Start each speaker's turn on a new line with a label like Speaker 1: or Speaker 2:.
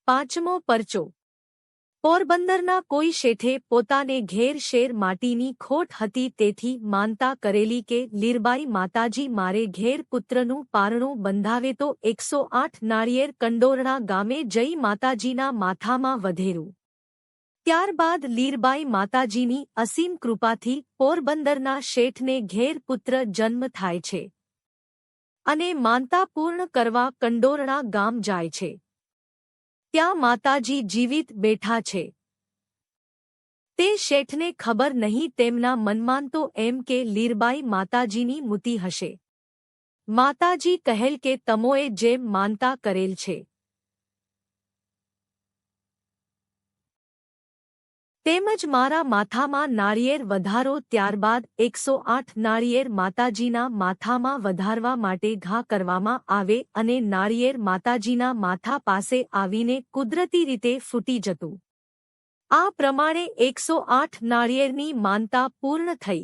Speaker 1: પાંચમો પરચો। પોરબંદરના કોઈ શેઠે પોતાને ઘેર શેર માટીની ખોટ હતી, તેથી માનતા કરેલી કે લીરબાઈ માતાજી મારે ઘેર પુત્રનું પારણું બંધાવે તો 108 નાળિયેર કંડોરણા ગામે જઈ માતાજીના માથામાં વધેરું। ત્યારબાદ લીરબાઈ માતાજીની અસીમ કૃપાથી પોરબંદરના શેઠને ઘેર પુત્ર જન્મ થાય છે અને માનતા પૂર્ણ કરવા કંડોરણા ગામ જાય છે। ત્યાં માતાજી જીવિત બેઠા છે। તે શેઠને ખબર નહીં, તેમના મનમાં તો એમ કે લીરબાઈ માતાજીની મૂતી હશે। માતાજી કહેલ કે તમોએ જેમ માનતા કરેલ છે તેમજ મારા માથામાં નાળિયેર વધારો। ત્યારબાદ 108 નાળિયેર માતાજીના માથામાં વધારવા માટે ઘા કરવામાં આવે અને નાળિયેર માતાજીના માથા પાસે આવીને કુદરતી રીતે ફૂટી જતું। આ પ્રમાણે 108 નાળિયેરની માનતા પૂર્ણ થઈ।